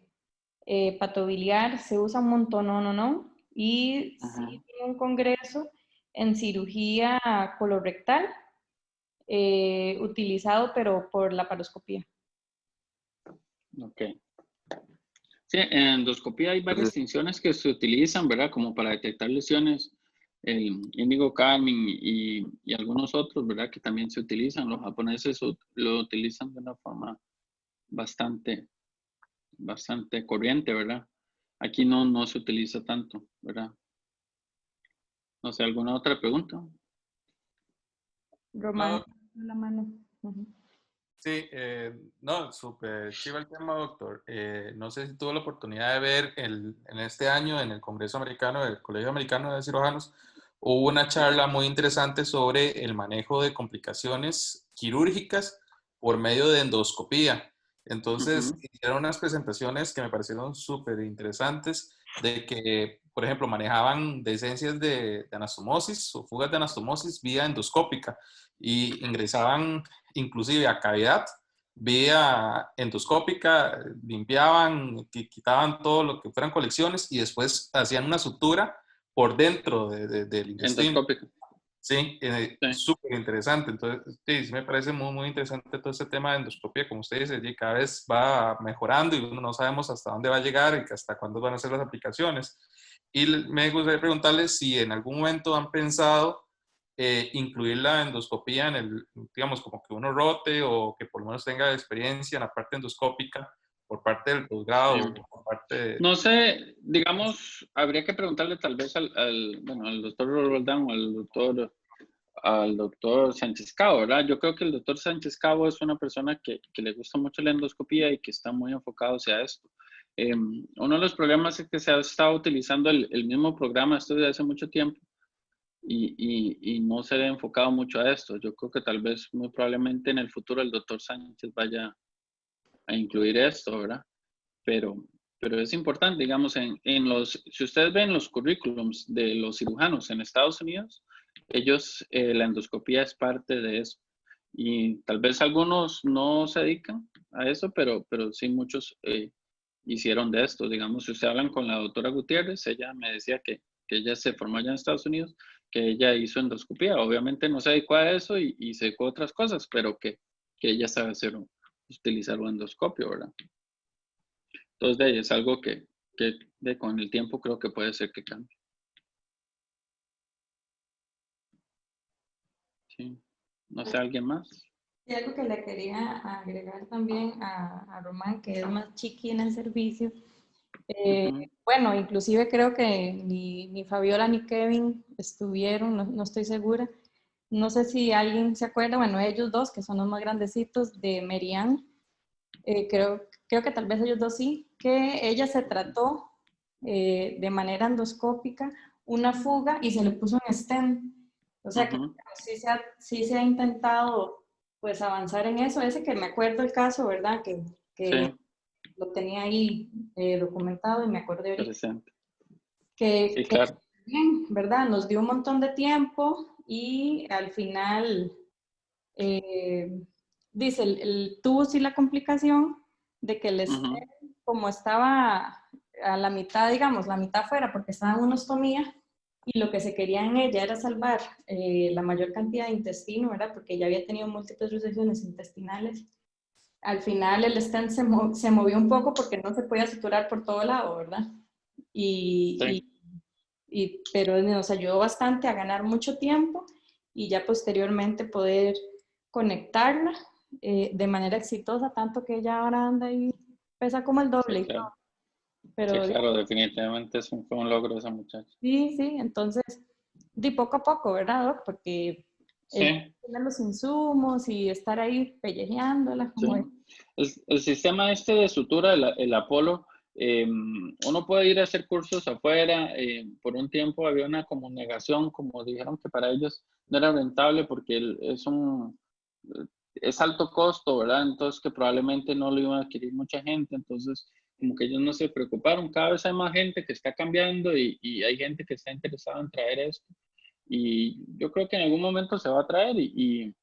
Speaker 2: patobiliar se usa un montón, no, y sí
Speaker 1: Ujú.
Speaker 2: tiene un congreso en cirugía colorectal utilizado, pero por la paroscopía.
Speaker 1: Ok. Sí, en endoscopía hay varias
Speaker 3: Entonces,
Speaker 1: tinciones que se utilizan, ¿verdad? Como para detectar lesiones, el índigo carmín y algunos otros, ¿verdad? Que también se utilizan. Los japoneses lo utilizan de una forma bastante, bastante corriente, ¿verdad? Aquí no se utiliza tanto, ¿verdad? No sé, ¿alguna otra pregunta?
Speaker 2: Román,
Speaker 4: No,
Speaker 2: la mano. Ujú.
Speaker 4: sí, no, súper chiva el tema, doctor. No sé si tuvo la oportunidad de ver en este año en el Congreso Americano, del Colegio Americano de Cirujanos, hubo una charla muy interesante sobre el manejo de complicaciones quirúrgicas por medio de endoscopía. Entonces,
Speaker 1: Ujú.
Speaker 4: hicieron unas presentaciones que me parecieron súper interesantes de que, por ejemplo, manejaban decencias de anastomosis o fugas de anastomosis vía endoscópica y ingresaban inclusive a cavidad, vía endoscópica, limpiaban, quitaban todo lo que fueran colecciones y después hacían una sutura por dentro del intestino.
Speaker 1: Endoscópico.
Speaker 4: Sí,
Speaker 1: Sí.
Speaker 4: súper interesante. Entonces, sí, me parece muy, muy interesante todo este tema de endoscopia, como usted dice, y cada vez va mejorando y uno no sabemos hasta dónde va a llegar y hasta cuándo van a ser las aplicaciones. Y me gustaría preguntarles si en algún momento han pensado incluir la endoscopía en el, digamos, como que uno rote o que por lo menos tenga experiencia en la parte endoscópica por parte del posgrado o por parte de...
Speaker 1: No sé, digamos, habría que preguntarle tal vez bueno, al doctor Roldán o al doctor Sánchez Cabo, ¿verdad? Yo creo que el doctor Sánchez Cabo es una persona que le gusta mucho la endoscopía y que está muy enfocado hacia esto. Uno de los problemas es que se ha estado utilizando el mismo programa esto desde hace mucho tiempo y no se ha enfocado mucho a esto. Yo creo que tal vez, muy probablemente en el futuro el doctor Sánchez vaya a incluir esto, ¿verdad? Pero, pero es importante, digamos, si ustedes ven los currículums de los cirujanos en Estados Unidos, ellos, la endoscopía es parte de eso. Y tal vez algunos no se dedican a eso, pero sí muchos hicieron de esto. Digamos, si ustedes hablan con la doctora Gutiérrez, ella me decía que ella se formó allá en Estados Unidos, que ella hizo endoscopía. Obviamente no se dedicó a eso y se dedicó a otras cosas, pero que ella sabe utilizar un endoscopio, ¿verdad? Entonces, de ahí es algo que con el tiempo creo que puede ser que cambie. Sí. No sé, ¿alguien más?
Speaker 2: Y algo que le quería agregar también a Román, que es más chiqui en el servicio.
Speaker 1: Ujú.
Speaker 2: Bueno, inclusive creo que ni Fabiola ni Kevin estuvieron, no estoy segura. No sé si alguien se acuerda, bueno, ellos dos, que son los más grandecitos de Merian, creo que tal vez ellos dos sí, que ella se trató de manera endoscópica una fuga y se le puso un stent. O sea que
Speaker 1: Ujú.
Speaker 2: sí se ha intentado pues avanzar en eso. Ese que me acuerdo el caso, ¿verdad? Que
Speaker 1: Sí.
Speaker 2: lo tenía ahí documentado y me acordé ahorita
Speaker 1: Presente.
Speaker 2: que,
Speaker 1: Sí,
Speaker 2: que
Speaker 1: claro.
Speaker 2: bien, ¿verdad? Nos dio un montón de tiempo y al final, dice, tuvo sí la complicación de que el
Speaker 1: Ujú.
Speaker 2: como estaba a la mitad, digamos, la mitad fuera porque estaba en una ostomía y lo que se quería en ella era salvar la mayor cantidad de intestino, ¿verdad? Porque ya había tenido múltiples resecciones intestinales. Al final el stent se movió un poco porque no se podía suturar por todo lado, ¿verdad?
Speaker 1: Sí.
Speaker 2: Pero nos ayudó bastante a ganar mucho tiempo y ya posteriormente poder conectarla de manera exitosa, tanto que ella ahora anda ahí, pesa como el
Speaker 1: Sí,
Speaker 2: doble y todo.
Speaker 1: claro. Sí,
Speaker 2: Pero
Speaker 1: claro, definitivamente fue un logro esa muchacha.
Speaker 2: sí, sí, entonces, de poco a poco, ¿verdad, Doc? Porque
Speaker 1: Sí,
Speaker 2: tener los insumos y estar ahí pellejeándola,
Speaker 1: sí.
Speaker 2: como es.
Speaker 1: El sistema este de sutura, el Apolo, uno puede ir a hacer cursos afuera. Por un tiempo había una como negación, como dijeron que para ellos no era rentable porque es alto costo, ¿verdad? Entonces que probablemente no lo iban a adquirir mucha gente. Entonces, como que ellos no se preocuparon. Cada vez hay más gente que está cambiando y hay gente que está interesada en traer esto. Y yo creo que en algún momento se va a traer y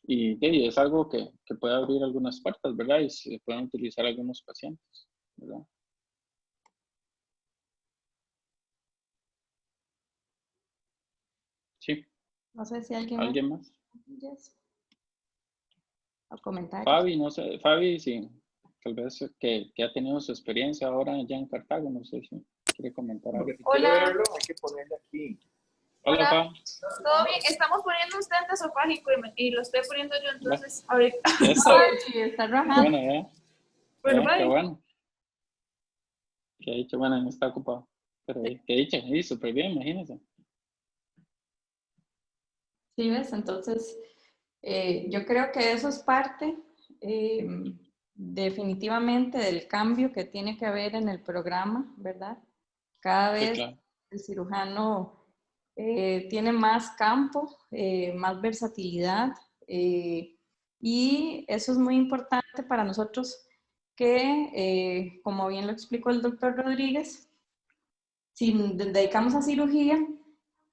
Speaker 1: es algo que puede abrir algunas puertas, ¿verdad? Y se pueden utilizar algunos pacientes, ¿verdad? Sí,
Speaker 2: No sé si alguien más
Speaker 1: ¿alguien más?
Speaker 2: yes, o comentarios.
Speaker 1: Fabi, no sé, Fabi, sí, tal vez que ha tenido su experiencia ahora ya en Cartago, no sé si quiere comentar algo.
Speaker 5: Porque si quiere
Speaker 6: Hola,
Speaker 5: verlo, hay que ponerle aquí.
Speaker 1: Hola,
Speaker 6: hola,
Speaker 1: Fabi.
Speaker 6: ¿todo bien? Estamos poniendo un stand esofágico y lo estoy poniendo yo, entonces, ahorita.
Speaker 1: Eso,
Speaker 2: Ay, está
Speaker 1: qué
Speaker 2: rajando.
Speaker 1: bueno, ¿eh?
Speaker 6: Bueno,
Speaker 1: Qué
Speaker 6: bye.
Speaker 1: bueno. Que ha dicho, bueno, no está ocupado. Pero qué dicho, sí, súper bien, imagínense.
Speaker 2: Sí, ¿ves? Entonces, yo creo que eso es parte definitivamente del cambio que tiene que haber en el programa, ¿verdad? Cada
Speaker 1: Sí,
Speaker 2: vez
Speaker 1: claro.
Speaker 2: el cirujano tiene más campo, más versatilidad y eso es muy importante para nosotros que, como bien lo explicó el doctor Rodríguez, si nos dedicamos a cirugía,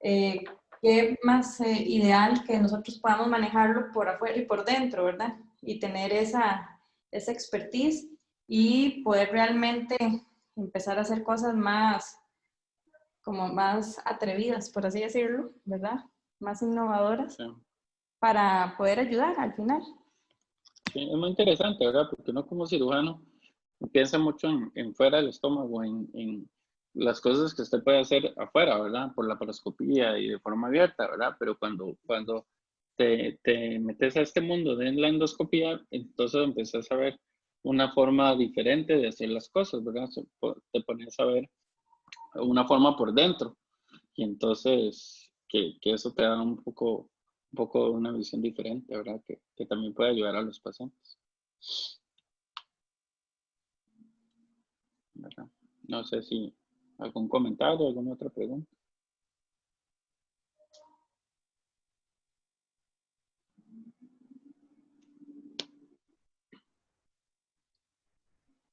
Speaker 2: eh, qué más ideal que nosotros podamos manejarlo por afuera y por dentro, ¿verdad? Y tener esa expertise y poder realmente empezar a hacer cosas más, como más atrevidas, por así decirlo, ¿verdad? Más innovadoras
Speaker 1: Sí.
Speaker 2: para poder ayudar al final.
Speaker 1: Sí, es muy interesante, ¿verdad? Porque uno como cirujano piensa mucho en fuera del estómago, en las cosas que usted puede hacer afuera, ¿verdad? Por la paroscopía y de forma abierta, ¿verdad? Pero cuando te metes a este mundo de la endoscopía, entonces empiezas a ver una forma diferente de hacer las cosas, ¿verdad? Te pones a ver una forma por dentro y entonces que eso te da un poco una visión diferente, ¿verdad? Que también puede ayudar a los pacientes, ¿verdad? No sé si algún comentario, alguna otra pregunta.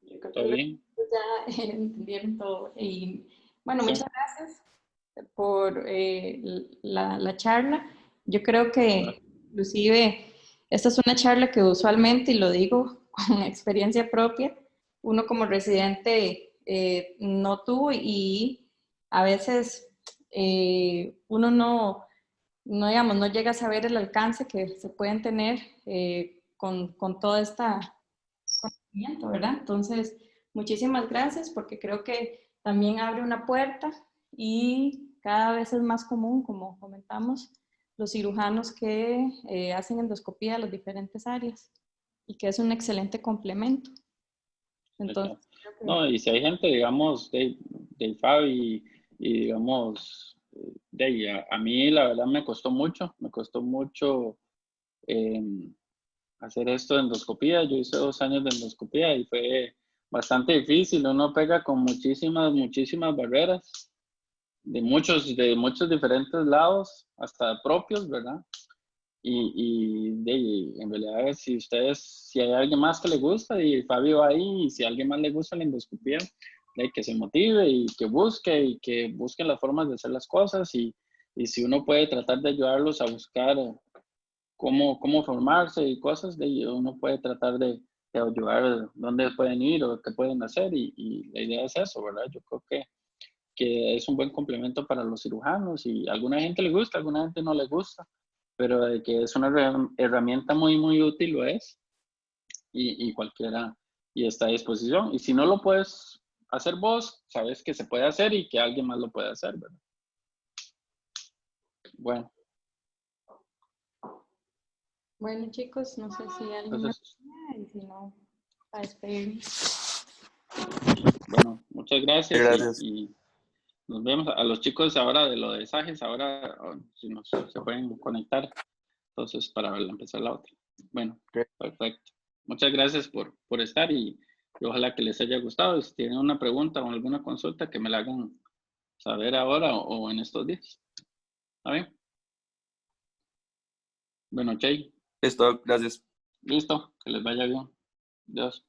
Speaker 2: Yo creo que
Speaker 1: ¿Todo bien?
Speaker 2: ya entendieron todo. Y bueno,
Speaker 1: Sí,
Speaker 2: muchas gracias por la charla. Yo creo
Speaker 1: claro,
Speaker 2: que inclusive esta es una charla que usualmente, y lo digo con experiencia propia, uno como residente no tuvo y a veces uno no, digamos, no llega a saber el alcance que se pueden tener con todo este conocimiento, ¿verdad? Entonces, muchísimas gracias porque creo que también abre una puerta y cada vez es más común, como comentamos, los cirujanos que hacen endoscopía de las diferentes áreas y que es un excelente complemento.
Speaker 1: sí,
Speaker 2: Entonces,
Speaker 1: claro.
Speaker 2: creo que
Speaker 1: No, y si hay gente, digamos, de Fabi y digamos, a mí la verdad me costó mucho eh, hacer esto de endoscopía. Yo hice 2 años de endoscopía y fue bastante difícil. Uno pega con muchísimas barreras de muchos diferentes lados, hasta propios, ¿verdad? En realidad, si hay alguien más que le gusta y Fabio ahí, y si a alguien más le gusta la endoscopía, que se motive y que busque las formas de hacer las cosas y si uno puede tratar de ayudarlos a buscar cómo formarse y cosas, uno puede tratar de ayudar dónde pueden ir o qué pueden hacer y la idea es eso, ¿verdad? Yo creo que es un buen complemento para los cirujanos y a alguna gente le gusta, a alguna gente no le gusta, pero de que es una herramienta muy, muy útil lo es y cualquiera y está a disposición. Y si no lo puedes hacer vos, sabes que se puede hacer y que alguien más lo puede hacer, ¿verdad? Bueno.
Speaker 2: Bueno, chicos, no sé si alguien
Speaker 1: Entonces,
Speaker 2: más, y si no, para despedirnos.
Speaker 1: bueno, muchas gracias,
Speaker 3: Gracias.
Speaker 1: y nos vemos a los chicos ahora de lo de Sages, ahora si se pueden conectar, entonces para empezar la otra. Bueno, perfecto. Muchas gracias por estar y ojalá que les haya gustado. Si tienen una pregunta o alguna consulta, que me la hagan saber ahora o en estos días. ¿Está bien? Bueno, Chay.
Speaker 3: Listo, gracias.
Speaker 1: Listo, que les vaya bien. Adiós.